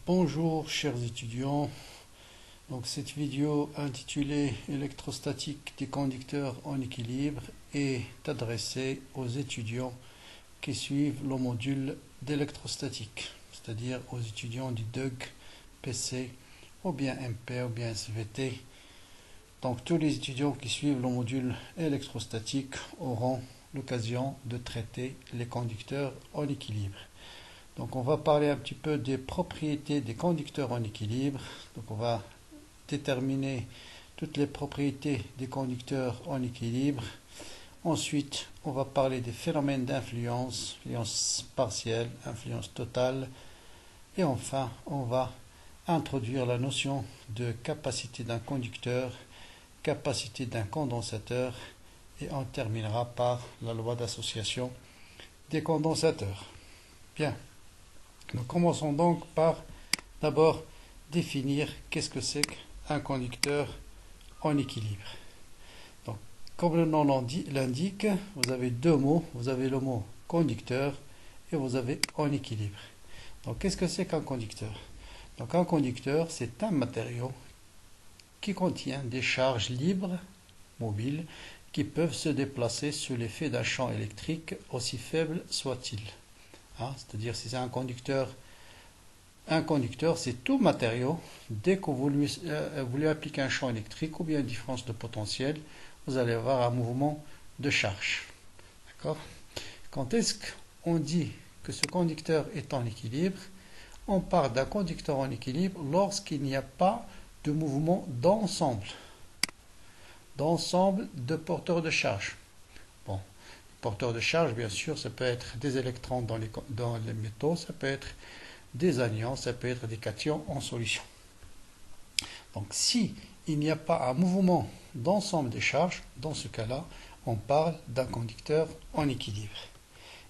Bonjour chers étudiants, donc cette vidéo intitulée électrostatique des conducteurs en équilibre est adressée aux étudiants qui suivent le module d'électrostatique, c'est-à-dire aux étudiants du DUG, PC ou bien MP ou bien SVT. Donc tous les étudiants qui suivent le module électrostatique auront l'occasion de traiter les conducteurs en équilibre. Donc on va parler un petit peu des propriétés des conducteurs en équilibre. Donc on va déterminer toutes les propriétés des conducteurs en équilibre. Ensuite, on va parler des phénomènes d'influence, influence partielle, influence totale. Et enfin, on va introduire la notion de capacité d'un conducteur, capacité d'un condensateur, et on terminera par la loi d'association des condensateurs. Bien. Nous commençons donc par d'abord définir qu'est-ce que c'est qu'un conducteur en équilibre. Donc, comme le nom l'indique, vous avez deux mots. Vous avez le mot conducteur et vous avez en équilibre. Donc, qu'est-ce que c'est qu'un conducteur? Donc, un conducteur, c'est un matériau qui contient des charges libres, mobiles, qui peuvent se déplacer sous l'effet d'un champ électrique, aussi faible soit-il. C'est-à-dire, si c'est un conducteur, c'est tout matériau. Dès que vous lui appliquez un champ électrique ou bien une différence de potentiel, vous allez avoir un mouvement de charge. D'accord? Quand est-ce qu'on dit que ce conducteur est en équilibre? On parle d'un conducteur en équilibre lorsqu'il n'y a pas de mouvement d'ensemble de porteurs de charge. Bon. Porteurs de charge, bien sûr, ça peut être des électrons dans les métaux, ça peut être des anions, ça peut être des cations en solution. Donc, si il n'y a pas un mouvement d'ensemble des charges, dans ce cas-là, on parle d'un conducteur en équilibre.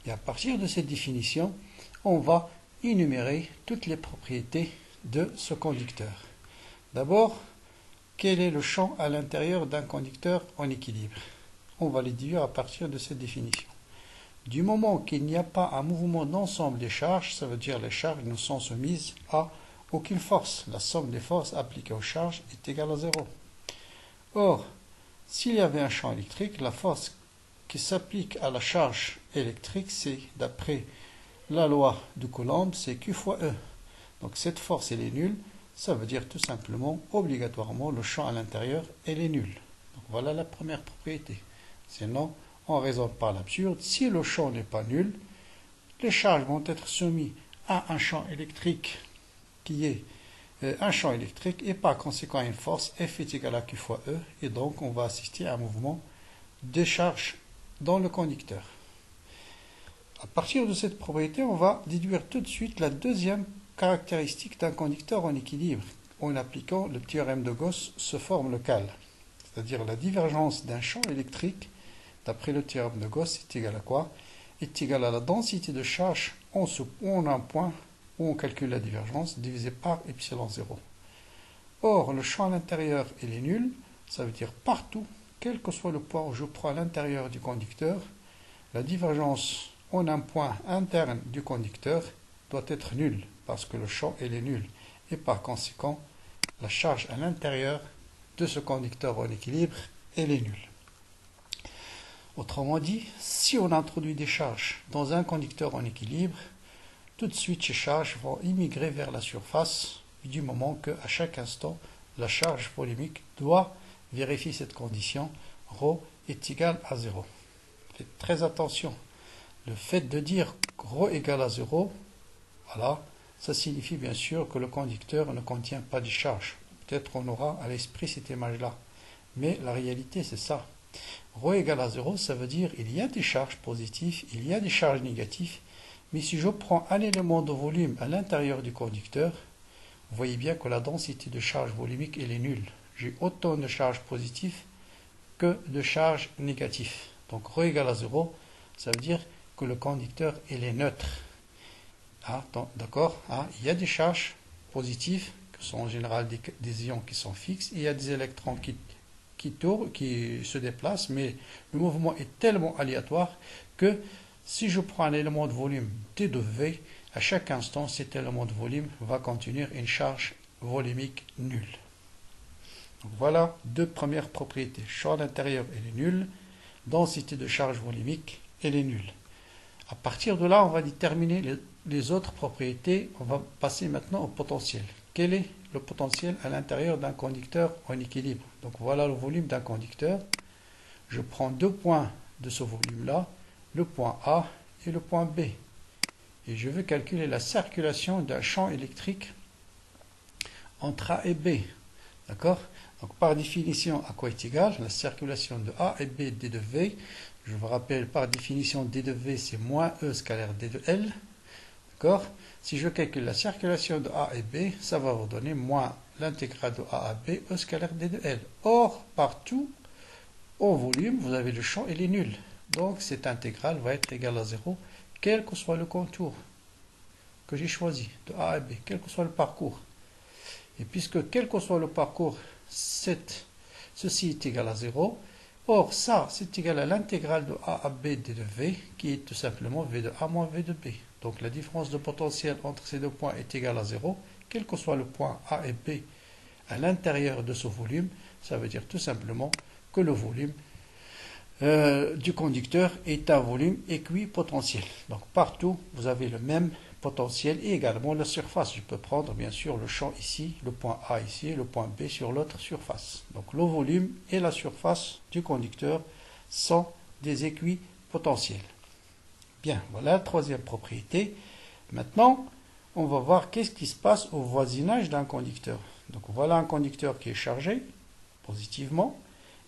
Et à partir de cette définition, on va énumérer toutes les propriétés de ce conducteur. D'abord, quel est le champ à l'intérieur d'un conducteur en équilibre? On va les déduire à partir de cette définition. Du moment qu'il n'y a pas un mouvement d'ensemble des charges, ça veut dire les charges ne sont soumises à aucune force. La somme des forces appliquées aux charges est égale à 0. Or, s'il y avait un champ électrique, la force qui s'applique à la charge électrique, c'est, d'après la loi de Coulomb, c'est Q fois E. Donc cette force, elle est nulle. Ça veut dire tout simplement, obligatoirement, le champ à l'intérieur, elle est nul. Donc voilà la première propriété. Sinon, on raisonne par l'absurde. Si le champ n'est pas nul, les charges vont être soumises à un champ électrique qui est un champ électrique et par conséquent à une force F est égale à Q fois E. Et donc, on va assister à un mouvement de charge dans le conducteur. À partir de cette propriété, on va déduire tout de suite la deuxième caractéristique d'un conducteur en équilibre. En appliquant le théorème de Gauss, se forme le CAL, c'est-à-dire la divergence d'un champ électrique, d'après le théorème de Gauss, est égal à quoi? Est égal à la densité de charge en un point où on calcule la divergence divisé par epsilon 0. Or, le champ à l'intérieur, il est nul. Ça veut dire partout, quel que soit le point où je prends à l'intérieur du conducteur, la divergence en un point interne du conducteur doit être nulle, parce que le champ, il est nul. Et par conséquent, la charge à l'intérieur de ce conducteur en équilibre, elle est nulle. Autrement dit, si on introduit des charges dans un conducteur en équilibre, tout de suite ces charges vont immigrer vers la surface du moment qu'à chaque instant, la charge volumique doit vérifier cette condition, ρ est égal à 0. Faites très attention. Le fait de dire ρ égale à 0, voilà, ça signifie bien sûr que le conducteur ne contient pas de charge. Peut-être qu'on aura à l'esprit cette image-là. Mais la réalité, c'est ça. Ρ égale à 0, ça veut dire qu'il y a des charges positives, il y a des charges négatives. Mais si je prends un élément de volume à l'intérieur du conducteur, vous voyez bien que la densité de charge volumique, elle est nulle. J'ai autant de charges positives que de charges négatives. Donc ρ égale à 0, ça veut dire que le conducteur, il est neutre. D'accord? Il y a des charges positives, qui sont en général des ions qui sont fixes, et il y a des électrons qui tournent, qui se déplacent, mais le mouvement est tellement aléatoire que si je prends un élément de volume d de V, À chaque instant, cet élément de volume va contenir une charge volumique nulle. Donc voilà deux premières propriétés. Champ à l'intérieur, elle est nulle. Densité de charge volumique, elle est nulle. À partir de là, on va déterminer les autres propriétés. On va passer maintenant au potentiel. Quel est le potentiel à l'intérieur d'un conducteur en équilibre? Donc voilà le volume d'un conducteur. Je prends deux points de ce volume-là, le point A et le point B. Et je veux calculer la circulation d'un champ électrique entre A et B. D'accord? Donc par définition, à quoi est égal la circulation de A et B d de V? Je vous rappelle, par définition, d de V, c'est moins E scalaire d de L. D'accord? Si je calcule la circulation de A et B, ça va vous donner moins l'intégrale de A à B, E scalaire d de L. Or, partout, au volume, vous avez le champ, il est nul. Donc, cette intégrale va être égale à 0, quel que soit le contour que j'ai choisi, de A à B, quel que soit le parcours. Et puisque, quel que soit le parcours, ceci est égal à 0, or, ça, c'est égal à l'intégrale de A à B d de V, qui est tout simplement V de A moins V de B. Donc, la différence de potentiel entre ces deux points est égale à 0, quel que soit le point A et B à l'intérieur de ce volume. Ça veut dire tout simplement que le volume du conducteur est un volume équipotentiel. Donc partout, vous avez le même potentiel et également la surface. Je peux prendre bien sûr le champ ici, le point A ici et le point B sur l'autre surface. Donc le volume et la surface du conducteur sont des équipotentiels. Bien, voilà la troisième propriété. Maintenant, on va voir qu'est-ce qui se passe au voisinage d'un conducteur. Donc voilà un conducteur qui est chargé positivement.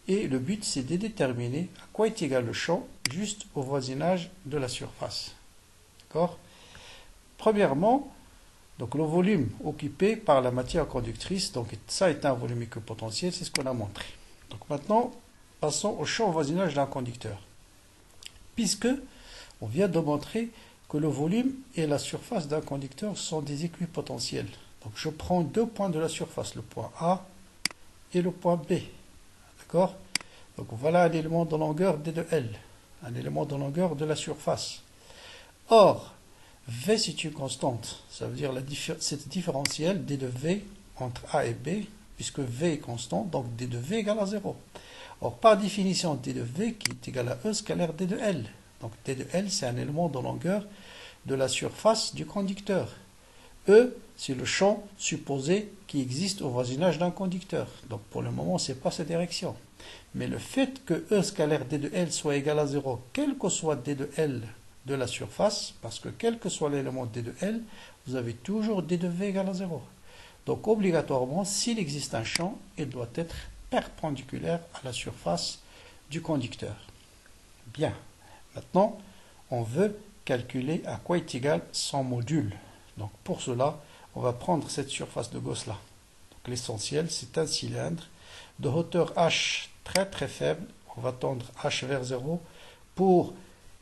Et le but, c'est de déterminer à quoi est égal le champ juste au voisinage de la surface. D'accord? Premièrement, donc le volume occupé par la matière conductrice, donc ça est un volume équipotentiel, c'est ce qu'on a montré. Donc maintenant, passons au champ au voisinage d'un conducteur. Puisque on vient de montrer que le volume et la surface d'un conducteur sont des équipotentiels. Donc je prends deux points de la surface, le point A et le point B. D'accord? Donc voilà un élément de longueur d de L, un élément de longueur de la surface. Or, V c'est une constante, ça veut dire cette différentielle d de V entre A et B, puisque V est constant, donc d de V égale à 0. Or, par définition, d de V qui est égal à E scalaire d de L. Donc d de L c'est un élément de longueur de la surface du conducteur. E, c'est le champ supposé qui existe au voisinage d'un conducteur. Donc pour le moment, ce n'est pas cette direction. Mais le fait que E scalaire d de L soit égal à 0, quel que soit d de L de la surface, parce que quel que soit l'élément d de L, vous avez toujours d de V égal à 0. Donc obligatoirement, s'il existe un champ, il doit être perpendiculaire à la surface du conducteur. Bien. Maintenant, on veut calculer à quoi est égal son module. Donc pour cela, on va prendre cette surface de Gauss là. Donc l'essentiel, c'est un cylindre de hauteur h très très faible. On va tendre h vers 0 pour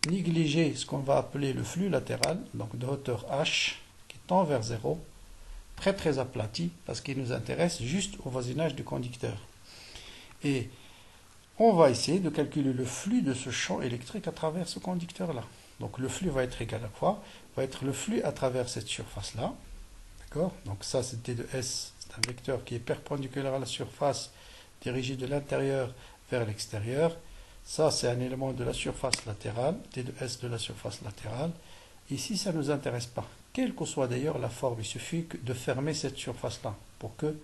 négliger ce qu'on va appeler le flux latéral, donc de hauteur h qui tend vers 0, très très aplati, parce qu'il nous intéresse juste au voisinage du conducteur. Et on va essayer de calculer le flux de ce champ électrique à travers ce conducteur-là. Donc le flux va être égal à quoi? Va être le flux à travers cette surface-là. D'accord? Donc ça, c'est d de S, c'est un vecteur qui est perpendiculaire à la surface, dirigé de l'intérieur vers l'extérieur. Ça, c'est un élément de la surface latérale, d de S de la surface latérale. Ici, ça ne nous intéresse pas. Quelle que soit d'ailleurs la forme, il suffit de fermer cette surface-là pour que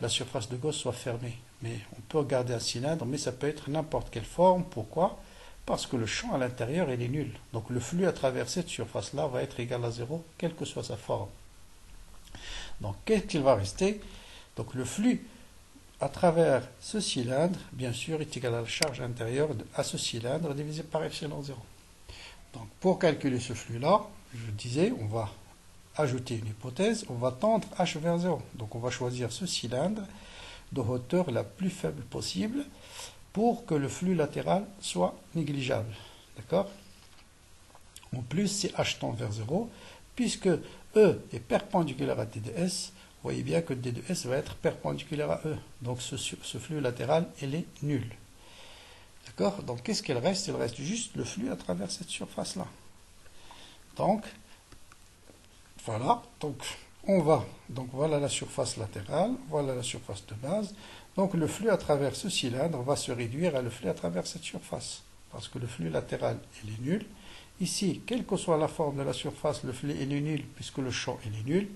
la surface de Gauss soit fermée. Mais on peut garder un cylindre, mais ça peut être n'importe quelle forme. Pourquoi? Parce que le champ à l'intérieur, il est nul. Donc le flux à travers cette surface-là va être égal à 0, quelle que soit sa forme. Donc qu'est-ce qu'il va rester? Donc le flux à travers ce cylindre, bien sûr, est égal à la charge intérieure à ce cylindre divisé par epsilon 0. Donc pour calculer ce flux-là, je disais, on va ajouter une hypothèse, on va tendre h vers 0. Donc on va choisir ce cylindre de hauteur la plus faible possible pour que le flux latéral soit négligeable. D'accord? En plus, si h tend vers 0, puisque E est perpendiculaire à d de S, vous voyez bien que d de S va être perpendiculaire à E. Donc ce flux latéral, il est nul. D'accord? Donc qu'est-ce qu'il reste? Il reste juste le flux à travers cette surface-là. Donc, Voilà, donc voilà la surface latérale, voilà la surface de base. Donc le flux à travers ce cylindre va se réduire à le flux à travers cette surface, parce que le flux latéral il est nul. Ici, quelle que soit la forme de la surface, le flux il est nul puisque le champ il est nul.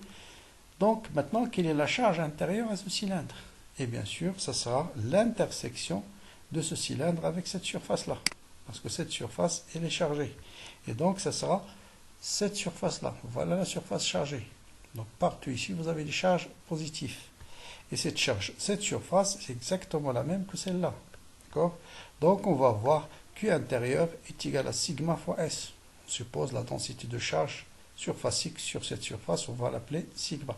Donc maintenant, quelle est la charge intérieure à ce cylindre? Et bien sûr, ça sera l'intersection de ce cylindre avec cette surface-là, parce que cette surface elle est chargée. Et donc ça sera cette surface-là. Voilà la surface chargée. Donc partout ici, vous avez des charges positives. Et cette surface, c'est exactement la même que celle-là. D'accord? Donc on va voir Q intérieur est égal à sigma fois S. On suppose la densité de charge surfacique sur cette surface, on va l'appeler sigma.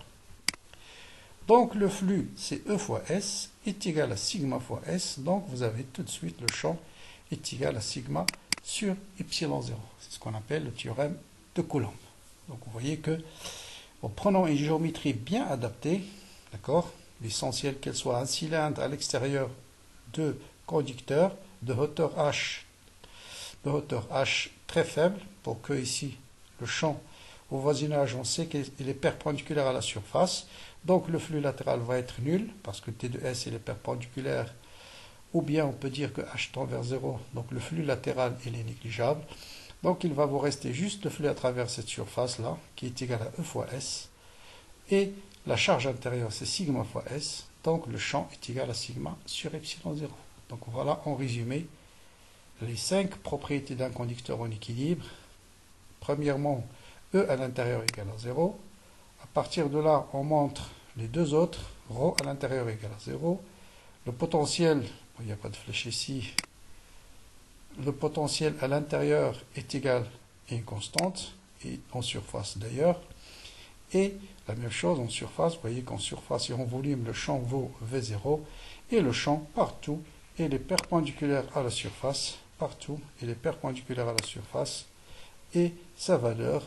Donc le flux, c'est E fois S, est égal à sigma fois S. Donc vous avez tout de suite le champ est égal à sigma sur epsilon 0. C'est ce qu'on appelle le théorème de Coulomb. Donc vous voyez que en prenant une géométrie bien adaptée, d'accord, l'essentiel qu'elle soit un cylindre à l'extérieur de conducteurs de hauteur H très faible, pour que ici le champ au voisinage, on sait qu'il est perpendiculaire à la surface, donc le flux latéral va être nul, parce que T de S il est perpendiculaire, ou bien on peut dire que H tend vers 0, donc le flux latéral il est négligeable. Donc il va vous rester juste le flux à travers cette surface-là, qui est égal à E fois S, et la charge intérieure c'est sigma fois S, donc le champ est égal à sigma sur epsilon 0. Donc voilà en résumé les 5 propriétés d'un conducteur en équilibre. Premièrement, E à l'intérieur égale à 0. À partir de là, on montre les deux autres, ρ à l'intérieur égale à 0. Le potentiel, il n'y a pas de flèche ici, le potentiel à l'intérieur est égal à une constante, et en surface d'ailleurs. Et la même chose en surface, vous voyez qu'en surface et en volume, le champ vaut V0, et le champ partout, il est perpendiculaire à la surface, partout, il est perpendiculaire à la surface, et sa valeur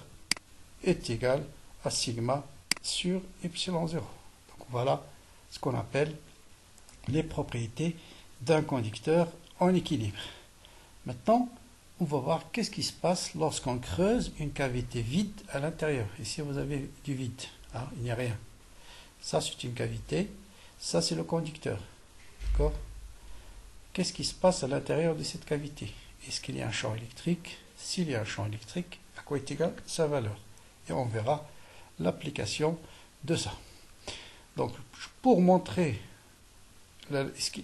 est égale à sigma sur epsilon 0. Donc voilà ce qu'on appelle les propriétés d'un conducteur en équilibre. Maintenant, on va voir qu'est-ce qui se passe lorsqu'on creuse une cavité vide à l'intérieur. Ici, vous avez du vide, hein, il n'y a rien. Ça, c'est une cavité, ça, c'est le conducteur. D'accord? Qu'est-ce qui se passe à l'intérieur de cette cavité? Est-ce qu'il y a un champ électrique? S'il y a un champ électrique, à quoi est égale sa valeur? Et on verra l'application de ça. Donc, pour montrer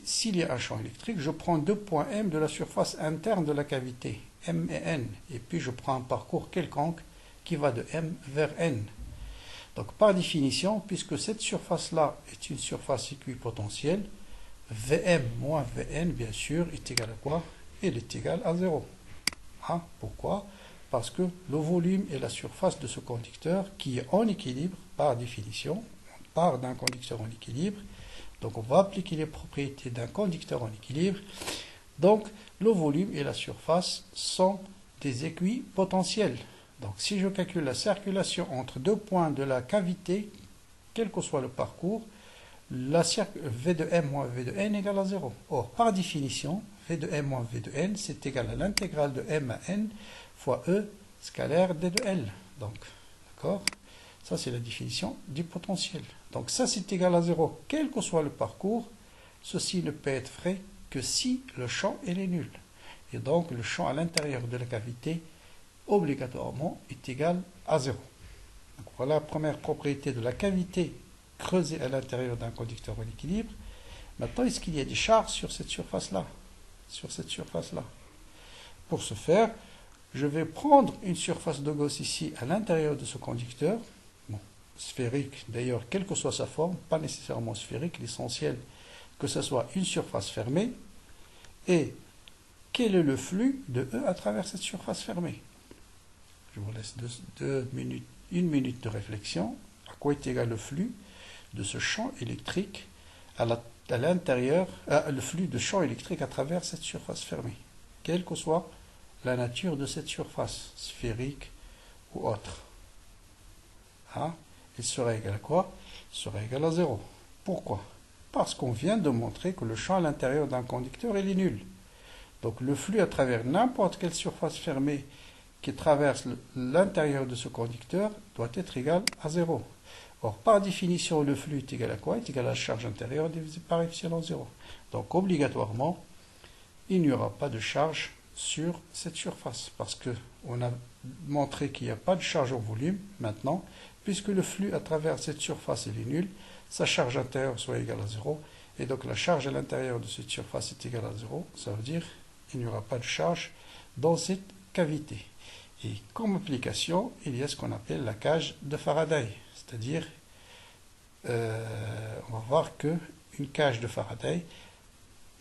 s'il y a un champ électrique, je prends 2 points M de la surface interne de la cavité, M et N, et puis je prends un parcours quelconque qui va de M vers N. Donc, par définition, puisque cette surface-là est une surface équipotentielle, Vm moins Vn, bien sûr, est égal à quoi? Il est égal à 0. Hein? Pourquoi? Parce que le volume est la surface de ce conducteur qui est en équilibre, par définition. On part d'un conducteur en équilibre. Donc on va appliquer les propriétés d'un conducteur en équilibre. Donc le volume et la surface sont des équipotentiels. Donc si je calcule la circulation entre deux points de la cavité, quel que soit le parcours, V de M moins V de N égale à 0. Or, par définition, V de M moins V de N, c'est égal à l'intégrale de M à N fois E scalaire D de L. Donc, d'accord? Ça, c'est la définition du potentiel. Donc, ça, c'est égal à 0. Quel que soit le parcours, ceci ne peut être vrai que si le champ est nul. Et donc, le champ à l'intérieur de la cavité, obligatoirement, est égal à 0. Donc, voilà la première propriété de la cavité creusée à l'intérieur d'un conducteur en équilibre. Maintenant, est-ce qu'il y a des charges sur cette surface-là? Sur cette surface-là. Pour ce faire, je vais prendre une surface de Gauss ici à l'intérieur de ce conducteur, bon, sphérique d'ailleurs, quelle que soit sa forme, pas nécessairement sphérique, l'essentiel que ce soit une surface fermée. Et quel est le flux de E à travers cette surface fermée? Je vous laisse une minute de réflexion. À quoi est égal le flux de ce champ électrique à l'intérieur, le flux de champ électrique à travers cette surface fermée, quelle que soit la nature de cette surface, sphérique ou autre. Hein? Il serait égal à quoi? Il serait égal à 0. Pourquoi? Parce qu'on vient de montrer que le champ à l'intérieur d'un conducteur il est nul. Donc le flux à travers n'importe quelle surface fermée qui traverse l'intérieur de ce conducteur doit être égal à 0. Or, par définition, le flux est égal à quoi? Est égal à la charge intérieure divisé par epsilon 0. Donc, obligatoirement, il n'y aura pas de charge sur cette surface, parce qu'on a montré qu'il n'y a pas de charge en volume maintenant, puisque le flux à travers cette surface est nul, sa charge intérieure soit égale à 0, et donc la charge à l'intérieur de cette surface est égale à 0, ça veut dire qu'il n'y aura pas de charge dans cette cavité. Et comme application, il y a ce qu'on appelle la cage de Faraday, c'est-à-dire, on va voir qu'une cage de Faraday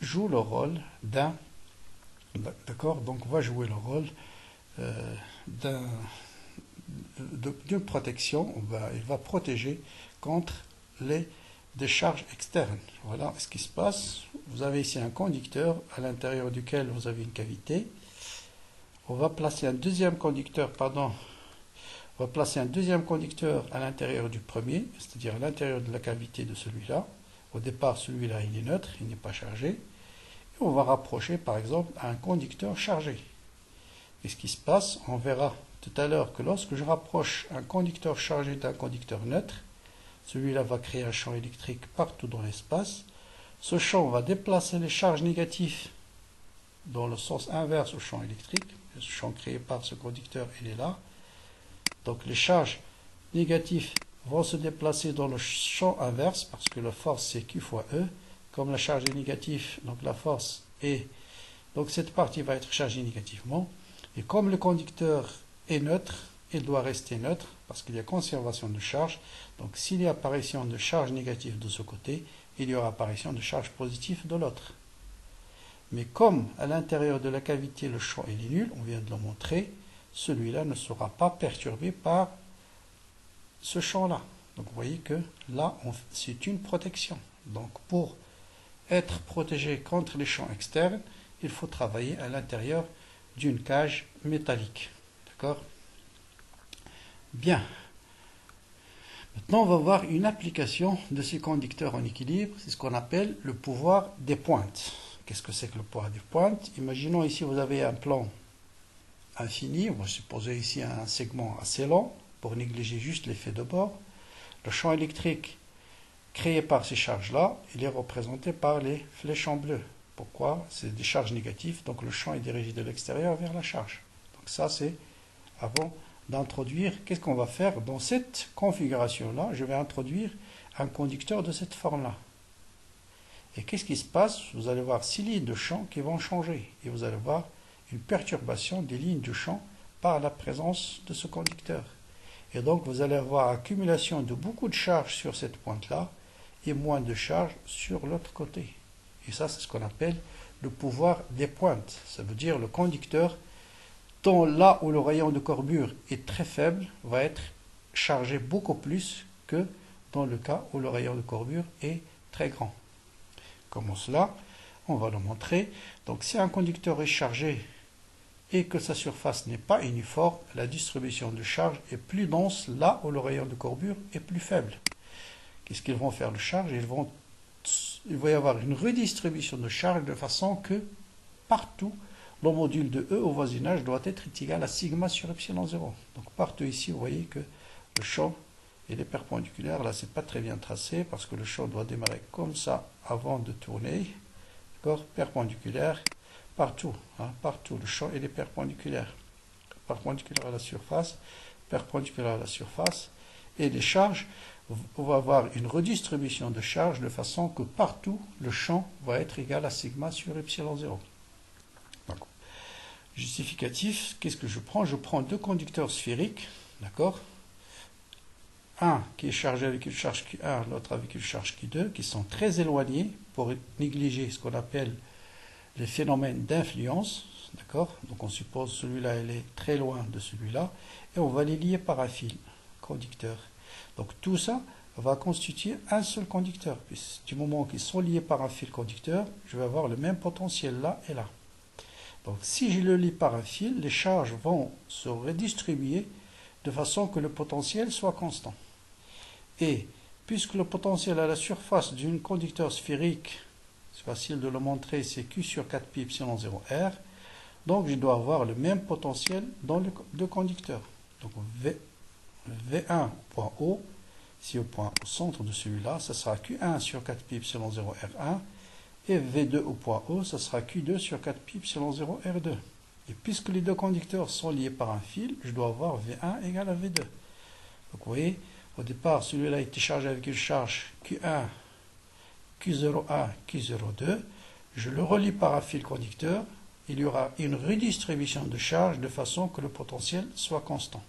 joue le rôle d'un, d'accord, donc va jouer le rôle d'une protection, il va protéger contre des charges externes. Voilà ce qui se passe. Vous avez ici un conducteur à l'intérieur duquel vous avez une cavité. On va placer un deuxième conducteur, on va placer un deuxième conducteur à l'intérieur du premier, c'est-à-dire à l'intérieur de la cavité de celui-là. Au départ, celui-là, il est neutre, il n'est pas chargé. Et on va rapprocher, par exemple, un conducteur chargé. Et ce qui se passe, on verra tout à l'heure que lorsque je rapproche un conducteur chargé d'un conducteur neutre, celui-là va créer un champ électrique partout dans l'espace. Ce champ va déplacer les charges négatives dans le sens inverse au champ électrique. Ce champ créé par ce conducteur, il est là. Donc les charges négatives vont se déplacer dans le champ inverse parce que la force c'est Q fois E. Comme la charge est négative, donc la force est... Donc cette partie va être chargée négativement. Et comme le conducteur est neutre, il doit rester neutre parce qu'il y a conservation de charge. Donc s'il y a apparition de charge négative de ce côté, il y aura apparition de charge positive de l'autre. Mais comme à l'intérieur de la cavité le champ est nul, on vient de le montrer, celui-là ne sera pas perturbé par ce champ-là. Donc vous voyez que là, c'est une protection. Donc pour être protégé contre les champs externes, il faut travailler à l'intérieur d'une cage métallique. D'accord? Bien. Maintenant, on va voir une application de ces conducteurs en équilibre. C'est ce qu'on appelle le pouvoir des pointes. Qu'est-ce que c'est que le pouvoir des pointes? Imaginons ici, vous avez un plan infini. On va supposer ici un segment assez long pour négliger juste l'effet de bord. Le champ électrique créé par ces charges-là, il est représenté par les flèches en bleu. Pourquoi? C'est des charges négatives, donc le champ est dirigé de l'extérieur vers la charge. Donc ça, c'est avant d'introduire, qu'est-ce qu'on va faire? Dans cette configuration-là, je vais introduire un conducteur de cette forme-là. Et qu'est-ce qui se passe? Vous allez voir 6 lignes de champ qui vont changer. Et vous allez voir une perturbation des lignes de champ par la présence de ce conducteur. Et donc, vous allez avoir accumulation de beaucoup de charges sur cette pointe-là et moins de charges sur l'autre côté. Et ça, c'est ce qu'on appelle le pouvoir des pointes. Ça veut dire le conducteur, dont là où le rayon de courbure est très faible, va être chargé beaucoup plus que dans le cas où le rayon de courbure est très grand. Comment cela? On va le montrer. Donc si un conducteur est chargé et que sa surface n'est pas uniforme, la distribution de charge est plus dense là où le rayon de courbure est plus faible. Qu'est-ce qu'ils vont faire de charge? Il va y avoir une redistribution de charge de façon que partout, le module de E au voisinage doit être égal à sigma sur epsilon 0. Donc partout ici, vous voyez que le champ il est perpendiculaire. Là, c'est pas très bien tracé parce que le champ doit démarrer comme ça avant de tourner. D'accord? Perpendiculaire partout. Hein, partout. Le champ il est perpendiculaire. Perpendiculaire à la surface. Perpendiculaire à la surface. Et les charges, on va avoir une redistribution de charges de façon que partout, le champ va être égal à sigma sur epsilon 0. Donc, justificatif, qu'est-ce que je prends? Je prends deux conducteurs sphériques. D'accord? Un qui est chargé avec une charge Q1, l'autre avec une charge Q2, qui sont très éloignés pour négliger ce qu'on appelle les phénomènes d'influence. D'accord? Donc on suppose celui-là, il est très loin de celui-là, et on va les lier par un fil conducteur. Donc tout ça va constituer un seul conducteur. Puis, du moment qu'ils sont liés par un fil conducteur, je vais avoir le même potentiel là et là. Donc si je le lie par un fil, les charges vont se redistribuer de façon que le potentiel soit constant. Et puisque le potentiel à la surface d'un conducteur sphérique, c'est facile de le montrer, c'est Q sur 4pi epsilon 0 R, Donc je dois avoir le même potentiel dans les deux conducteurs. Donc V1 au point O, ici au centre de celui-là, ça sera Q1 sur 4 pi epsilon 0 R1. Et V2 au point O, ça sera Q2 sur 4 pi epsilon 0 R2. Et puisque les deux conducteurs sont liés par un fil, je dois avoir V1 égale à V2. Donc vous voyez, au départ, celui-là était chargé avec une charge Q1, Q01, Q02. Je le relie par un fil conducteur. Il y aura une redistribution de charge de façon que le potentiel soit constant.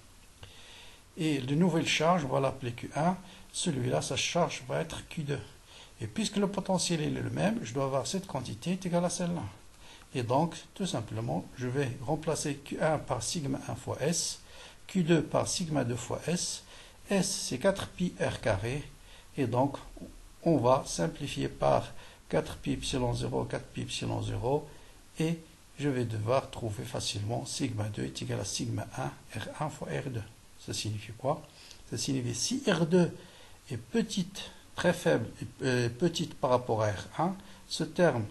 Et de nouvelle charge, on va l'appeler Q1. Celui-là, sa charge va être Q2. Et puisque le potentiel est le même, je dois avoir cette quantité est égale à celle-là. Et donc, tout simplement, je vais remplacer Q1 par sigma 1 fois S, Q2 par sigma 2 fois S. S, c'est 4 pi R carré. Et donc, on va simplifier par 4 pi epsilon 0, 4 pi epsilon 0. Et je vais devoir trouver facilement sigma 2 est égal à sigma 1, R1 fois R2. Ça signifie quoi? Ça signifie si R2 est petite, très faible et petite par rapport à R1, ce terme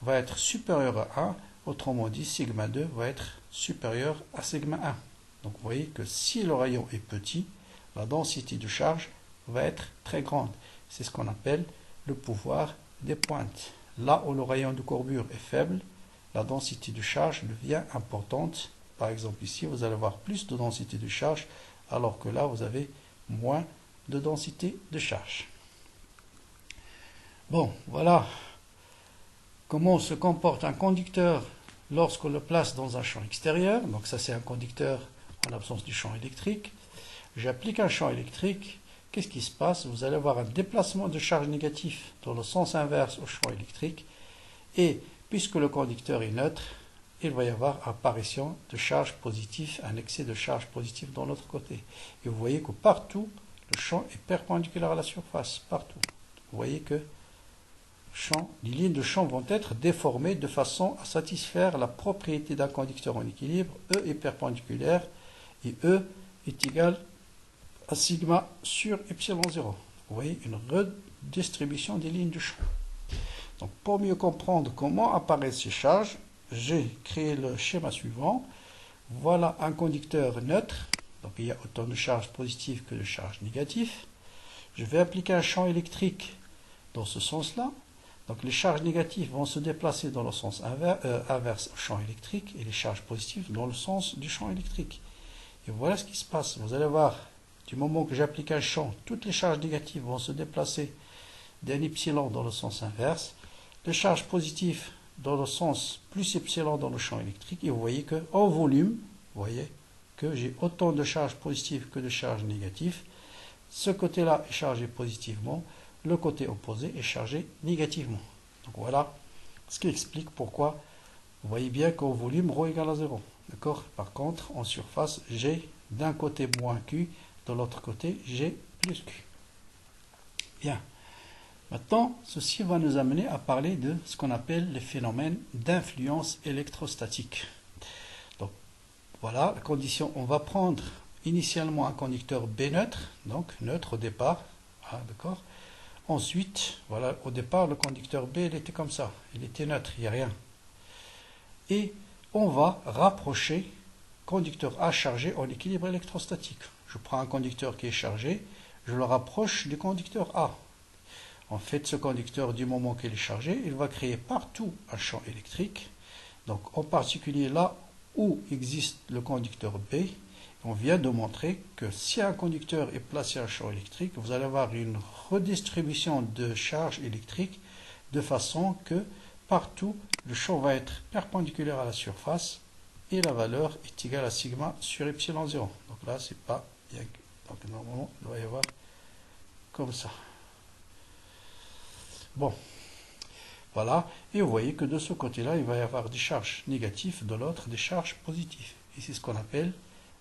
va être supérieur à 1, autrement dit sigma 2 va être supérieur à sigma 1. Donc vous voyez que si le rayon est petit, la densité de charge va être très grande. C'est ce qu'on appelle le pouvoir des pointes. Là où le rayon de courbure est faible, la densité de charge devient importante. Par exemple ici, vous allez avoir plus de densité de charge, alors que là, vous avez moins de densité de charge. Bon, voilà comment se comporte un conducteur lorsqu'on le place dans un champ extérieur. Donc ça, c'est un conducteur en l'absence du champ électrique. J'applique un champ électrique. Qu'est-ce qui se passe? Vous allez avoir un déplacement de charge négatif dans le sens inverse au champ électrique. Et puisque le conducteur est neutre, il va y avoir apparition de charge positive, un excès de charge positive dans l'autre côté. Et vous voyez que partout, le champ est perpendiculaire à la surface, partout. Vous voyez que les lignes de champ vont être déformées de façon à satisfaire la propriété d'un conducteur en équilibre. E est perpendiculaire et E est égal à sigma sur epsilon 0. Vous voyez une redistribution des lignes de champ. Donc pour mieux comprendre comment apparaissent ces charges, j'ai créé le schéma suivant. Voilà un conducteur neutre. Donc il y a autant de charges positives que de charges négatives. Je vais appliquer un champ électrique dans ce sens-là. Donc les charges négatives vont se déplacer dans le sens inverse au champ électrique et les charges positives dans le sens du champ électrique. Et voilà ce qui se passe. Vous allez voir, du moment que j'applique un champ, toutes les charges négatives vont se déplacer d'un epsilon dans le sens inverse. Les charges positives dans le sens plus epsilon dans le champ électrique. Et vous voyez qu'en volume, vous voyez que j'ai autant de charges positives que de charges négatives. Ce côté-là est chargé positivement. Le côté opposé est chargé négativement. Donc voilà ce qui explique pourquoi vous voyez bien qu'au volume, ρ égale à 0. D'accord? Par contre, en surface, j'ai d'un côté moins Q, de l'autre côté, j'ai plus Q. Bien. Maintenant, ceci va nous amener à parler de ce qu'on appelle les phénomènes d'influence électrostatique. Donc voilà la condition. On va prendre initialement un conducteur B neutre, donc neutre au départ. Ah, d'accord? Ensuite, voilà, au départ, le conducteur B, il était comme ça. Il était neutre, il n'y a rien. Et on va rapprocher conducteur A chargé en équilibre électrostatique. Je prends un conducteur qui est chargé, je le rapproche du conducteur A. En fait, ce conducteur, du moment qu'il est chargé, il va créer partout un champ électrique. Donc, en particulier là où existe le conducteur B, on vient de montrer que si un conducteur est placé en champ électrique, vous allez avoir une redistribution de charge électrique de façon que partout, le champ va être perpendiculaire à la surface et la valeur est égale à sigma sur epsilon 0. Donc là, c'est pas bien. Donc normalement, il doit y avoir comme ça. Bon, voilà. Et vous voyez que de ce côté-là, il va y avoir des charges négatives, de l'autre, des charges positives. Et c'est ce qu'on appelle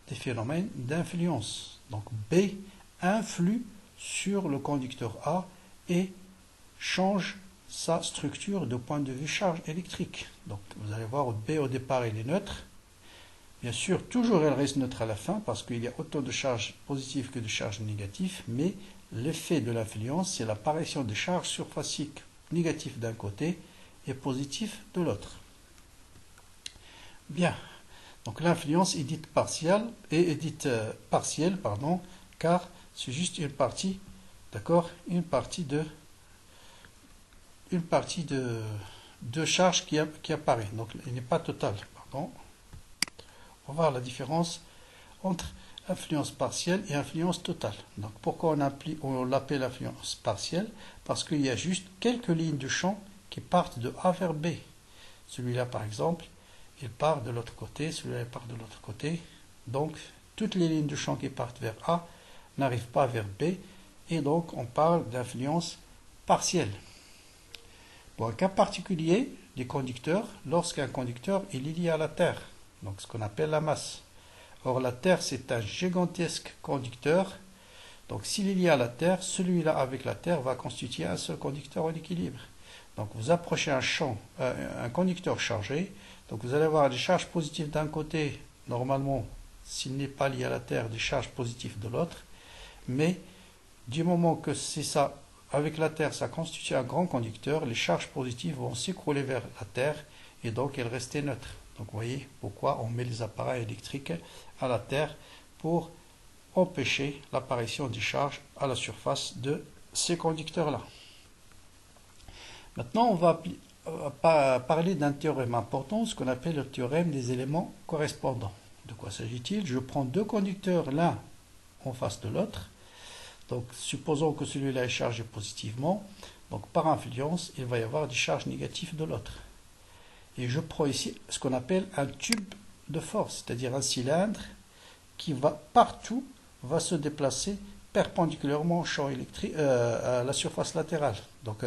des phénomènes d'influence. Donc B influe sur le conducteur A et change sa structure de point de vue charge électrique. Donc vous allez voir, B au départ, il est neutre. Bien sûr, toujours elle reste neutre à la fin parce qu'il y a autant de charges positives que de charges négatives, mais l'effet de l'influence, c'est l'apparition de charges surfaciques négatives d'un côté et positives de l'autre. Bien. Donc l'influence est dite partielle, partielle, pardon, car c'est juste une partie, d'accord, une partie de charge qui apparaît. Donc il n'est pas total, pardon. On va voir la différence entre influence partielle et influence totale. Donc pourquoi on l'appelle influence partielle? Parce qu'il y a juste quelques lignes de champ qui partent de A vers B. Celui-là par exemple, il part de l'autre côté, celui-là il part de l'autre côté. Donc toutes les lignes de champ qui partent vers A n'arrivent pas vers B, et donc on parle d'influence partielle. Pour un cas particulier des conducteurs, lorsqu'un conducteur est lié à la Terre, donc ce qu'on appelle la masse. Or la Terre c'est un gigantesque conducteur, donc s'il est lié à la Terre, celui-là avec la Terre va constituer un seul conducteur en équilibre. Donc vous approchez un conducteur chargé, donc vous allez avoir des charges positives d'un côté, normalement s'il n'est pas lié à la Terre, des charges positives de l'autre, mais du moment que c'est ça, avec la Terre, ça constitue un grand conducteur, les charges positives vont s'écrouler vers la Terre et donc elles restent neutres. Donc vous voyez pourquoi on met les appareils électriques à la Terre pour empêcher l'apparition des charges à la surface de ces conducteurs-là. Maintenant, on va parler d'un théorème important, ce qu'on appelle le théorème des éléments correspondants. De quoi s'agit-il? Je prends deux conducteurs l'un en face de l'autre. Donc, supposons que celui-là est chargé positivement. Donc, par influence, il va y avoir des charges négatives de l'autre. Et je prends ici ce qu'on appelle un tube de force, c'est-à-dire un cylindre qui va partout va se déplacer perpendiculairement au champ électrique, à la surface latérale. Donc,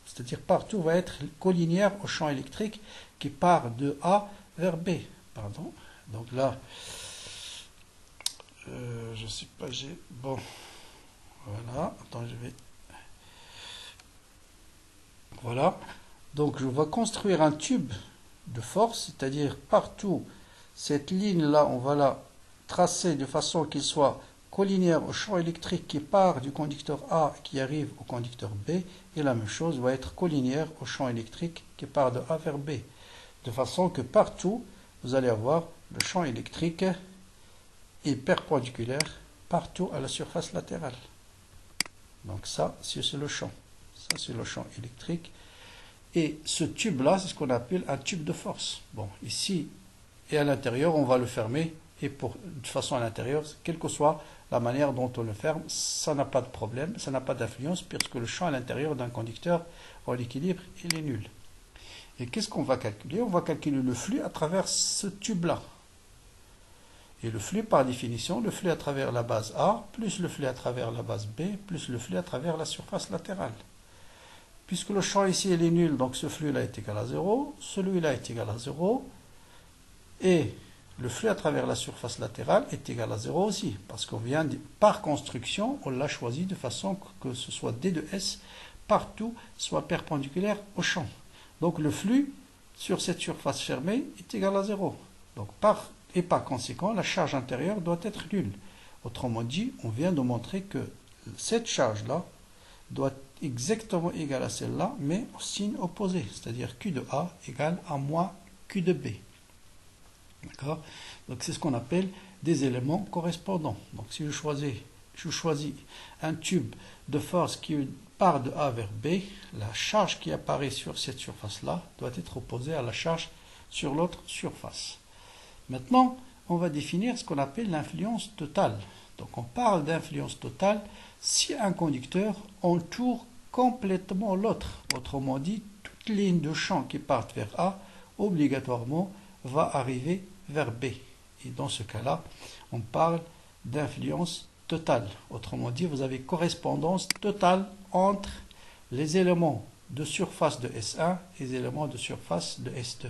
c'est-à-dire partout va être collinéaire au champ électrique qui part de A vers B. Pardon. Donc là, je ne sais pas, j'ai... Bon, voilà. Attends, je vais... Voilà. Donc je vais construire un tube de force, c'est-à-dire partout, cette ligne-là, on va la tracer de façon qu'il soit collinéaire au champ électrique qui part du conducteur A qui arrive au conducteur B, et la même chose va être collinéaire au champ électrique qui part de A vers B. De façon que partout, vous allez avoir le champ électrique est perpendiculaire partout à la surface latérale. Donc ça, c'est le champ. Ça, c'est le champ électrique. Et ce tube-là, c'est ce qu'on appelle un tube de force. Bon, ici et à l'intérieur, on va le fermer. Et de façon à l'intérieur, quelle que soit la manière dont on le ferme, ça n'a pas de problème, ça n'a pas d'influence, puisque le champ à l'intérieur d'un conducteur en équilibre, il est nul. Et qu'est-ce qu'on va calculer? On va calculer le flux à travers ce tube-là. Et le flux, par définition, le flux à travers la base A, plus le flux à travers la base B, plus le flux à travers la surface latérale. Puisque le champ ici il est nul, donc ce flux-là est égal à 0, celui-là est égal à 0, et le flux à travers la surface latérale est égal à 0 aussi, parce qu'on vient, par construction, on l'a choisi de façon que ce soit D de S partout soit perpendiculaire au champ. Donc le flux sur cette surface fermée est égal à 0. Donc par conséquent, la charge intérieure doit être nulle. Autrement dit, on vient de montrer que cette charge-là doit être exactement égale à celle-là, mais au signe opposé, c'est-à-dire Q de A égale à moins Q de B. D'accord? Donc c'est ce qu'on appelle des éléments correspondants. Donc si je choisis un tube de force qui part de A vers B, la charge qui apparaît sur cette surface-là doit être opposée à la charge sur l'autre surface. Maintenant, on va définir ce qu'on appelle l'influence totale. Donc on parle d'influence totale si un conducteur entoure complètement l'autre. Autrement dit, toute ligne de champ qui part vers A, obligatoirement, va arriver vers B. Et dans ce cas-là, on parle d'influence totale. Autrement dit, vous avez correspondance totale entre les éléments de surface de S1 et les éléments de surface de S2.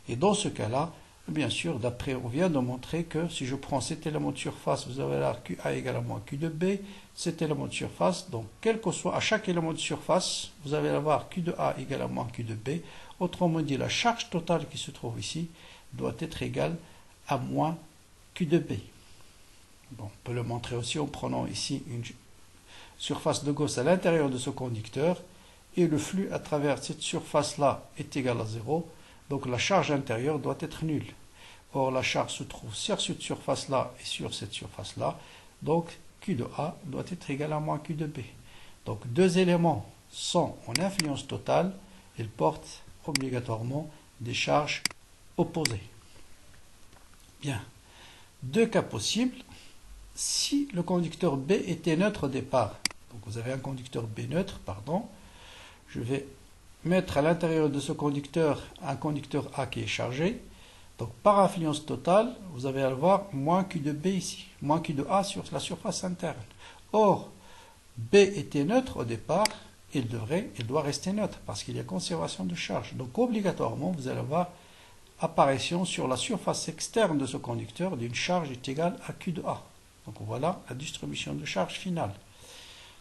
Et dans ce cas-là, bien sûr, d'après, on vient de montrer que si je prends cet élément de surface, vous avez là QA égale à moins Q de B, cet élément de surface, donc quel que soit, à chaque élément de surface, vous allez avoir Q de A égale à moins Q de B. Autrement dit, la charge totale qui se trouve ici doit être égale à moins Q de B. Bon, on peut le montrer aussi en prenant ici une surface de Gauss à l'intérieur de ce conducteur, et le flux à travers cette surface-là est égal à 0. Donc la charge intérieure doit être nulle. Or la charge se trouve sur cette surface-là et sur cette surface-là. Donc Q de A doit être égal à moins Q de B. Donc deux éléments sont en influence totale, ils portent obligatoirement des charges opposées. Bien. Deux cas possibles. Si le conducteur B était neutre au départ, donc vous avez un conducteur B neutre, pardon, je vais mettre à l'intérieur de ce conducteur un conducteur A qui est chargé. Donc par influence totale, vous allez avoir moins Q de B ici, moins Q de A sur la surface interne. Or, B était neutre au départ, il doit rester neutre parce qu'il y a conservation de charge. Donc obligatoirement, vous allez avoir apparition sur la surface externe de ce conducteur d'une charge est égale à Q de A. Donc voilà la distribution de charge finale.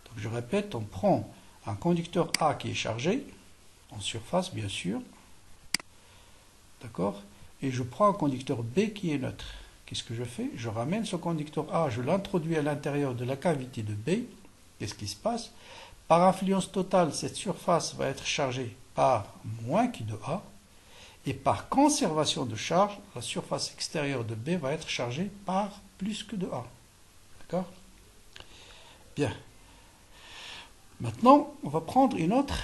Donc je répète, on prend un conducteur A qui est chargé, en surface bien sûr, d'accord, et je prends un conducteur B qui est neutre. Qu'est-ce que je fais? Je ramène ce conducteur A, je l'introduis à l'intérieur de la cavité de B. Qu'est-ce qui se passe? Par influence totale, cette surface va être chargée par moins Q de A, et par conservation de charge, la surface extérieure de B va être chargée par plus Q de A. D'accord? Bien. Maintenant, on va prendre une autre.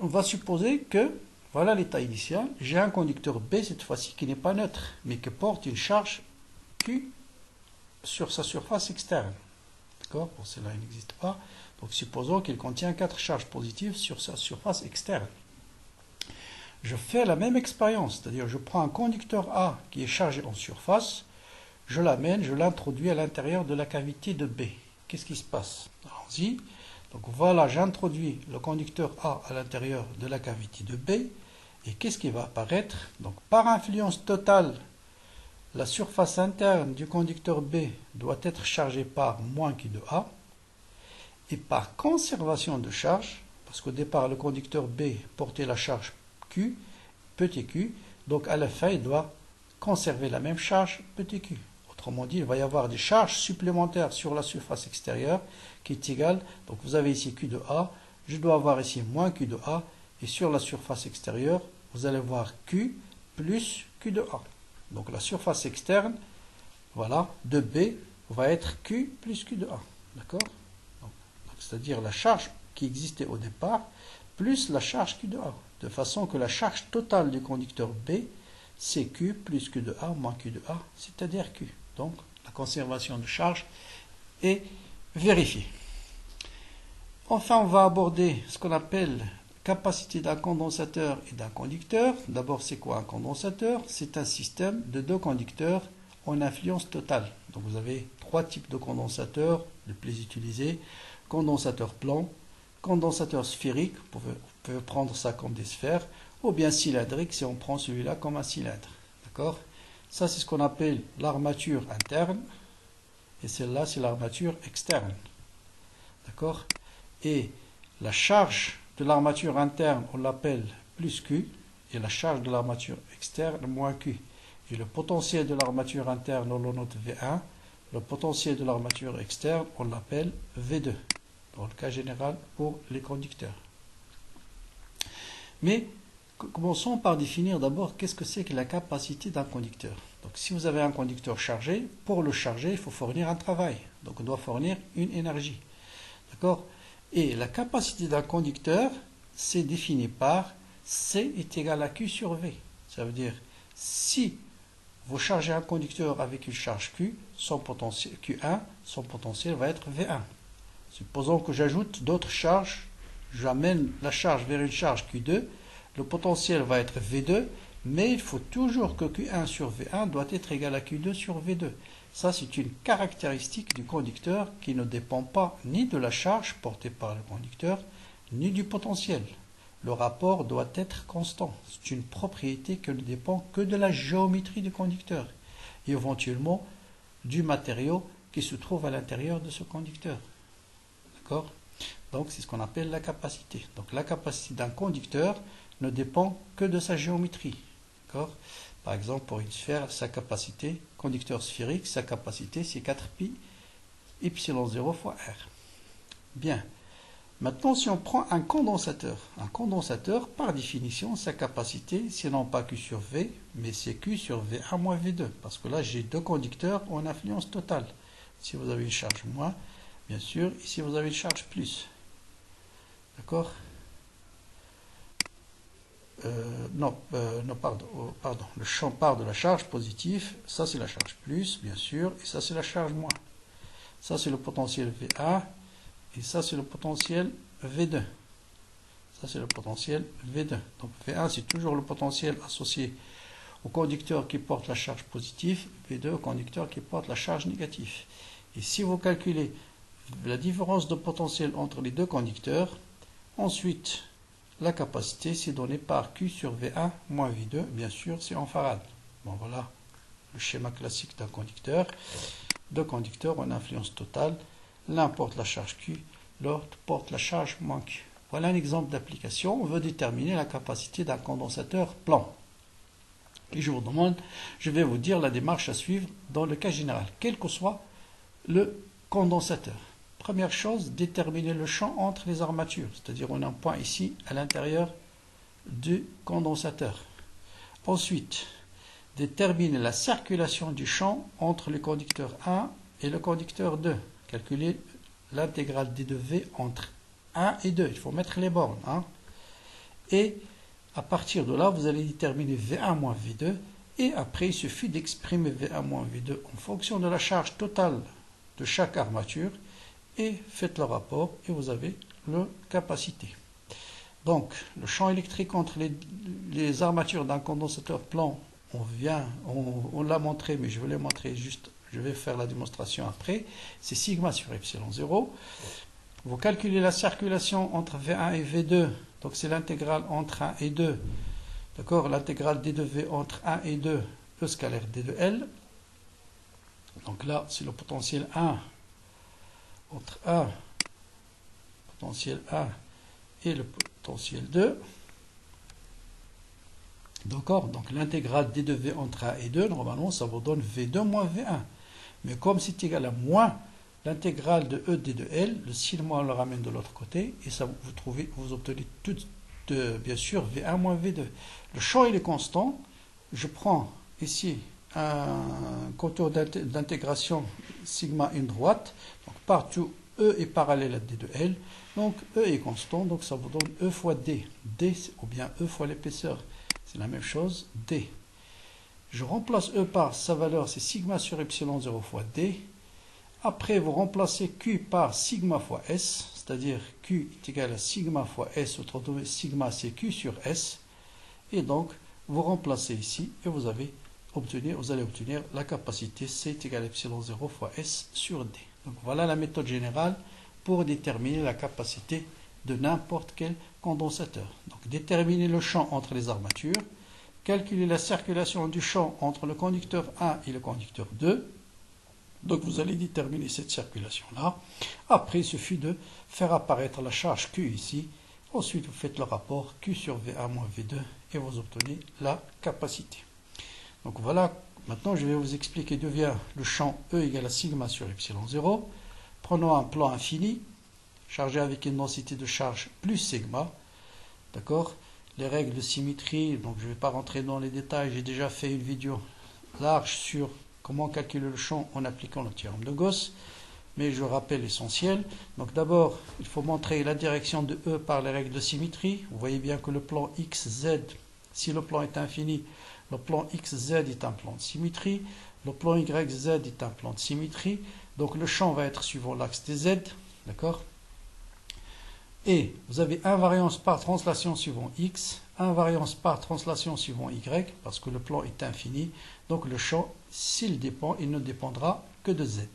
On va supposer que, voilà l'état initial, j'ai un conducteur B cette fois-ci qui n'est pas neutre, mais qui porte une charge Q sur sa surface externe. D'accord? Pour cela, il n'existe pas. Donc, supposons qu'il contient 4 charges positives sur sa surface externe. Je fais la même expérience, c'est-à-dire je prends un conducteur A qui est chargé en surface, je l'amène, je l'introduis à l'intérieur de la cavité de B. Qu'est-ce qui se passe? Allons-y. Donc voilà, j'introduis le conducteur A à l'intérieur de la cavité de B. Et qu'est-ce qui va apparaître? Donc par influence totale, la surface interne du conducteur B doit être chargée par moins Q de A. Et par conservation de charge, parce qu'au départ le conducteur B portait la charge Q, petit q, donc à la fin il doit conserver la même charge petit q. Autrement dit, il va y avoir des charges supplémentaires sur la surface extérieure qui est égale, donc vous avez ici Q de A, je dois avoir ici moins Q de A, et sur la surface extérieure, vous allez voir Q plus Q de A. Donc la surface externe, voilà, de B va être Q plus Q de A. D'accord? C'est-à-dire la charge qui existait au départ, plus la charge Q de A. De façon que la charge totale du conducteur B, c'est Q plus Q de A moins Q de A, c'est-à-dire Q. Donc, la conservation de charge est vérifiée. Enfin, on va aborder ce qu'on appelle capacité d'un condensateur et d'un conducteur. D'abord, c'est quoi un condensateur? C'est un système de deux conducteurs en influence totale. Donc, vous avez trois types de condensateurs, les plus utilisés. Condensateur plan, condensateur sphérique, vous pouvez prendre ça comme des sphères, ou bien cylindrique si on prend celui-là comme un cylindre. D'accord? Ça, c'est ce qu'on appelle l'armature interne, et celle-là, c'est l'armature externe. D'accord? Et la charge de l'armature interne, on l'appelle plus Q, et la charge de l'armature externe, moins Q. Et le potentiel de l'armature interne, on le note V1, le potentiel de l'armature externe, on l'appelle V2, dans le cas général pour les conducteurs. Mais commençons par définir d'abord qu'est-ce que c'est que la capacité d'un conducteur. Donc si vous avez un conducteur chargé, pour le charger, il faut fournir un travail. Donc on doit fournir une énergie. D'accord? Et la capacité d'un conducteur, c'est défini par C est égal à Q sur V. Ça veut dire, si vous chargez un conducteur avec une charge Q, son potentiel Q1, son potentiel va être V1. Supposons que j'ajoute d'autres charges, j'amène la charge vers une charge Q2, le potentiel va être V2, mais il faut toujours que Q1 sur V1 doit être égal à Q2 sur V2. Ça, c'est une caractéristique du conducteur qui ne dépend pas ni de la charge portée par le conducteur, ni du potentiel. Le rapport doit être constant. C'est une propriété qui ne dépend que de la géométrie du conducteur et éventuellement du matériau qui se trouve à l'intérieur de ce conducteur. D'accord? Donc, c'est ce qu'on appelle la capacité. Donc, la capacité d'un conducteur ne dépend que de sa géométrie. D'accord? Par exemple, pour une sphère, sa capacité, conducteur sphérique, sa capacité, c'est 4pi epsilon 0 fois R. Bien. Maintenant, si on prend un condensateur, par définition, sa capacité, c'est non pas Q sur V, mais c'est Q sur V1 moins V2. Parce que là, j'ai deux conducteurs en influence totale. Si vous avez une charge moins, bien sûr, ici vous avez une charge plus. D'accord? Non, pardon. Le champ part de la charge positive. Ça, c'est la charge plus, bien sûr. Et ça, c'est la charge moins. Ça, c'est le potentiel V1. Et ça, c'est le potentiel V2. Ça, c'est le potentiel V2. Donc, V1, c'est toujours le potentiel associé au conducteur qui porte la charge positive. V2, au conducteur qui porte la charge négative. Et si vous calculez la différence de potentiel entre les deux conducteurs, ensuite, la capacité, c'est donné par Q sur V1 moins V2. Bien sûr, c'est en farad. Bon, voilà le schéma classique d'un conducteur. Deux conducteurs en influence totale. L'un porte la charge Q, l'autre porte la charge moins Q. Voilà un exemple d'application. On veut déterminer la capacité d'un condensateur plan. Et je vais vous dire la démarche à suivre dans le cas général, quel que soit le condensateur. Première chose, déterminer le champ entre les armatures. C'est-à-dire, on a un point ici à l'intérieur du condensateur. Ensuite, déterminer la circulation du champ entre le conducteur 1 et le conducteur 2. Calculer l'intégrale d de V entre 1 et 2. Il faut mettre les bornes. Et à partir de là, vous allez déterminer V1 moins V2. Et après, il suffit d'exprimer V1 moins V2 en fonction de la charge totale de chaque armature. Et faites le rapport et vous avez la capacité. Donc, le champ électrique entre les armatures d'un condensateur plan, on l'a montré, mais je vais le montrer juste, je vais faire la démonstration après, c'est sigma sur epsilon 0. Vous calculez la circulation entre V1 et V2, donc c'est l'intégrale entre 1 et 2, d'accord, l'intégrale d de V entre 1 et 2, E scalaire d de L. Donc là, c'est le potentiel 1 entre 1, potentiel 1 et le potentiel 2. D'accord? Donc l'intégrale d de V entre 1 et 2, normalement, ça vous donne V2 moins V1. Mais comme c'est égal à moins l'intégrale de E d de L, le signe moins, on le ramène de l'autre côté, et ça, vous obtenez tout bien sûr V1 moins V2. Le champ, il est constant. Je prends ici un contour d'intégration sigma une droite. Donc partout, E est parallèle à d de L. Donc E est constant, donc ça vous donne E fois D. D, ou bien E fois l'épaisseur. C'est la même chose, D. Je remplace E par sa valeur, c'est sigma sur epsilon 0 fois D. Après, vous remplacez Q par sigma fois S, c'est-à-dire Q est égal à sigma fois S, autrement dit, sigma c'est Q sur S. Et donc, vous remplacez ici et vous allez obtenir la capacité C est égal à epsilon 0 fois S sur D. Donc voilà la méthode générale pour déterminer la capacité de n'importe quel condensateur. Donc déterminer le champ entre les armatures, calculer la circulation du champ entre le conducteur 1 et le conducteur 2. Donc vous allez déterminer cette circulation-là. Après, il suffit de faire apparaître la charge Q ici. Ensuite, vous faites le rapport Q sur V1 moins V2 et vous obtenez la capacité. Donc voilà, maintenant je vais vous expliquer d'où vient le champ E égale à sigma sur epsilon 0. Prenons un plan infini, chargé avec une densité de charge plus sigma. D'accord? Les règles de symétrie, donc je ne vais pas rentrer dans les détails, j'ai déjà fait une vidéo large sur comment calculer le champ en appliquant le théorème de Gauss, mais je rappelle l'essentiel. Donc d'abord, il faut montrer la direction de E par les règles de symétrie. Vous voyez bien que le plan XZ, si le plan est infini, le plan XZ est un plan de symétrie, le plan YZ est un plan de symétrie, donc le champ va être suivant l'axe des Z, d'accord? Et vous avez invariance par translation suivant X, invariance par translation suivant Y, parce que le plan est infini, donc le champ, s'il dépend, il ne dépendra que de Z.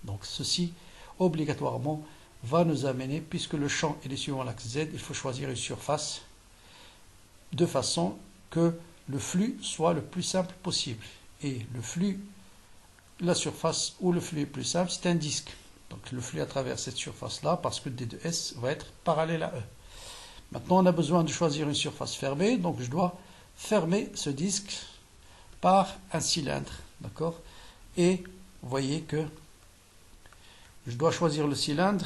Donc ceci, obligatoirement, va nous amener, puisque le champ est suivant l'axe Z, il faut choisir une surface de façon que le flux soit le plus simple possible. Et le flux, la surface où le flux est plus simple, c'est un disque. Donc le flux à travers cette surface-là, parce que D de S va être parallèle à E. Maintenant, on a besoin de choisir une surface fermée, donc je dois fermer ce disque par un cylindre. D'accord? Et vous voyez que je dois choisir le cylindre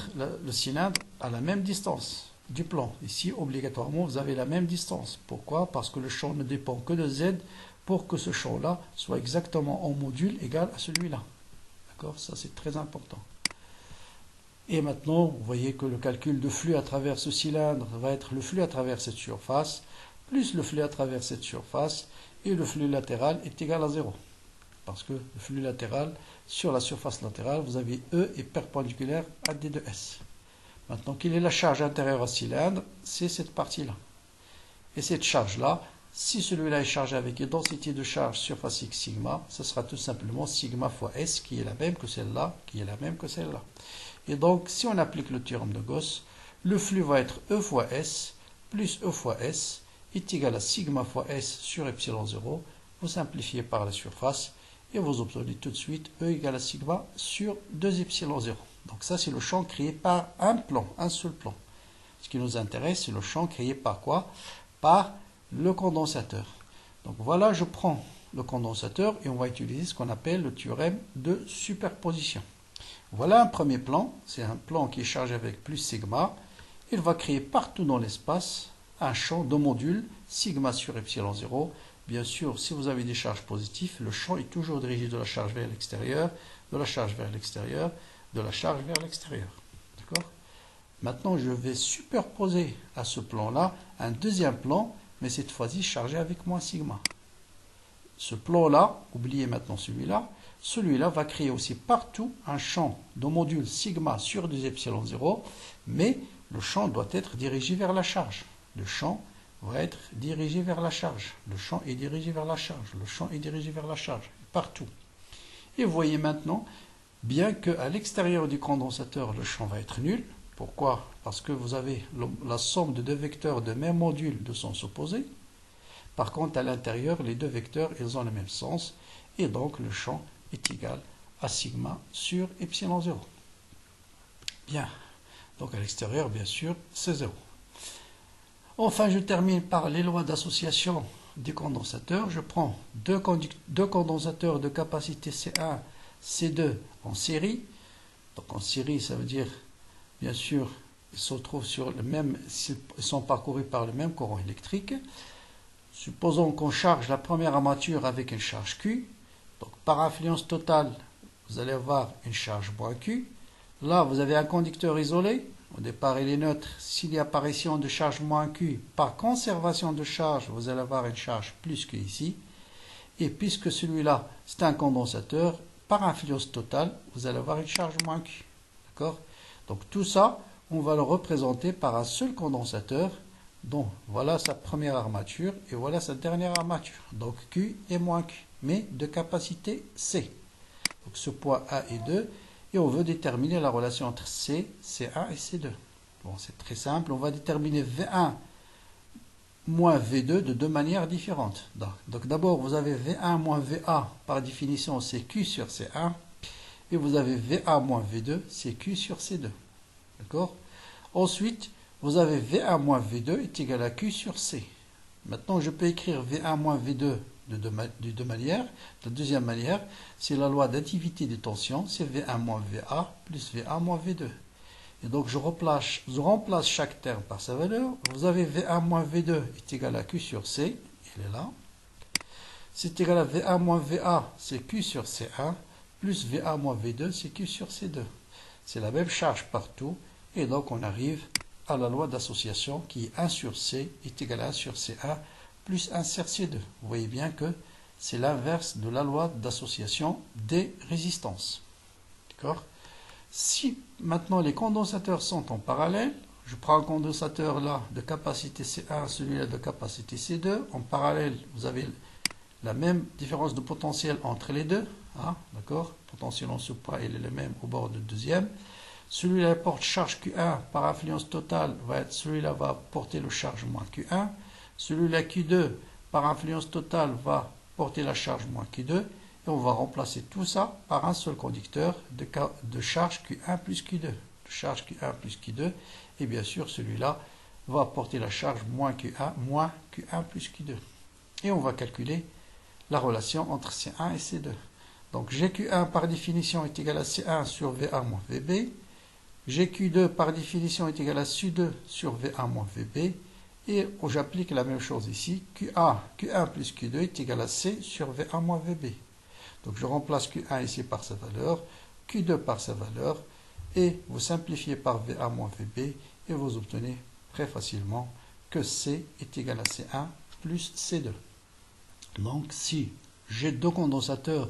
à la même distance du plan. Ici, obligatoirement, vous avez la même distance. Pourquoi? Parce que le champ ne dépend que de Z pour que ce champ-là soit exactement en module égal à celui-là. D'accord? Ça, c'est très important. Et maintenant, vous voyez que le calcul de flux à travers ce cylindre va être le flux à travers cette surface, plus le flux à travers cette surface, et le flux latéral est égal à 0. Parce que le flux latéral, sur la surface latérale, vous avez E est perpendiculaire à D de S. Maintenant, quelle est la charge intérieure au cylindre? C'est cette partie-là. Et cette charge-là, si celui-là est chargé avec une densité de charge surface X sigma, ce sera tout simplement sigma fois S, qui est la même que celle-là, qui est la même que celle-là. Et donc, si on applique le théorème de Gauss, le flux va être E fois S, plus E fois S, est égal à sigma fois S sur epsilon 0. Vous simplifiez par la surface, et vous obtenez tout de suite E égale à sigma sur 2 epsilon 0. Donc ça, c'est le champ créé par un plan, un seul plan. Ce qui nous intéresse, c'est le champ créé par quoi? Par le condensateur. Donc voilà, je prends le condensateur et on va utiliser ce qu'on appelle le théorème de superposition. Voilà un premier plan, c'est un plan qui est chargé avec plus sigma. Il va créer partout dans l'espace un champ de module sigma sur epsilon 0. Bien sûr, si vous avez des charges positives, le champ est toujours dirigé de la charge vers l'extérieur, de la charge vers l'extérieur, de la charge vers l'extérieur. D'accord? Maintenant, je vais superposer à ce plan-là un deuxième plan, mais cette fois-ci chargé avec moins sigma. Ce plan-là, oubliez maintenant celui-là, celui-là va créer aussi partout un champ de module sigma sur 2 epsilon 0, mais le champ doit être dirigé vers la charge. Le champ va être dirigé vers la charge. Le champ est dirigé vers la charge. Le champ est dirigé vers la charge. Partout. Et vous voyez maintenant, bien qu'à l'extérieur du condensateur, le champ va être nul. Pourquoi? Parce que vous avez la somme de deux vecteurs de même module de sens opposé. Par contre, à l'intérieur, les deux vecteurs, ils ont le même sens. Et donc, le champ est égal à sigma sur epsilon 0. Bien. Donc, à l'extérieur, bien sûr, c'est 0. Enfin, je termine par les lois d'association des condensateurs. Je prends deux condensateurs de capacité C1, C2 en série. Donc en série, ça veut dire, bien sûr, ils se trouvent sur le même, ils sont parcourus par le même courant électrique. Supposons qu'on charge la première armature avec une charge Q. Donc par influence totale, vous allez avoir une charge moins Q. Là, vous avez un conducteur isolé. Au départ, il est neutre. S'il y a apparition de charge moins Q, par conservation de charge, vous allez avoir une charge plus que ici. Et puisque celui-là, c'est un condensateur, par influence totale, vous allez avoir une charge moins Q. D'accord? Donc tout ça, on va le représenter par un seul condensateur. Donc voilà sa première armature et voilà sa dernière armature. Donc Q et moins Q, mais de capacité C. Donc ce point A et 2. Et on veut déterminer la relation entre C, C1 et C2. Bon, c'est très simple. On va déterminer V1 moins V2 de deux manières différentes. Donc d'abord, vous avez V1 moins VA, par définition, c'est Q sur C1. Et vous avez VA moins V2, c'est Q sur C2. D'accord? Ensuite, vous avez V1 moins V2 est égal à Q sur C. Maintenant, je peux écrire V1 moins V2 de deux manières. La deuxième manière, c'est la loi d'additivité des tensions, c'est V1 moins VA plus VA moins V2. Et donc je remplace chaque terme par sa valeur. Vous avez V1 moins V2 est égal à Q sur C, il est là. C'est égal à V1 moins VA, c'est Q sur C1, plus VA moins V2, c'est Q sur C2. C'est la même charge partout, et donc on arrive à la loi d'association qui est 1 sur C est égal à 1 sur C1, plus 1 sur C2. Vous voyez bien que c'est l'inverse de la loi d'association des résistances. D'accord? Si maintenant les condensateurs sont en parallèle, je prends un condensateur là de capacité C1, celui-là de capacité C2. En parallèle, vous avez la même différence de potentiel entre les deux. Hein, d'accord? Potentiel en ce point, il est le même au bord du deuxième. Celui-là porte charge Q1 par influence totale, celui-là va porter le charge moins Q1. Celui-là Q2 par influence totale va porter la charge moins Q2. Et on va remplacer tout ça par un seul conducteur de charge Q1 plus Q2. De charge Q1 plus Q2. Et bien sûr, celui-là va porter la charge moins Q1 plus Q2. Et on va calculer la relation entre C1 et C2. Donc GQ1 par définition est égal à C1 sur V1 moins VB. GQ2 par définition est égal à Q2 sur V1 moins VB. Et j'applique la même chose ici. Q1 plus Q2 est égal à C sur V1 moins VB. Donc je remplace Q1 ici par sa valeur, Q2 par sa valeur, et vous simplifiez par V1 moins VB, et vous obtenez très facilement que C est égal à C1 plus C2. Donc si j'ai deux condensateurs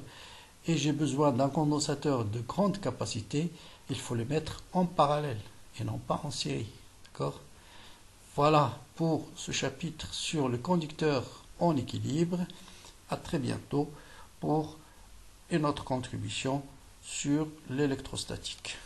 et j'ai besoin d'un condensateur de grande capacité, il faut les mettre en parallèle et non pas en série. D'accord ? Voilà pour ce chapitre sur le conducteur en équilibre. À très bientôt pour une autre contribution sur l'électrostatique.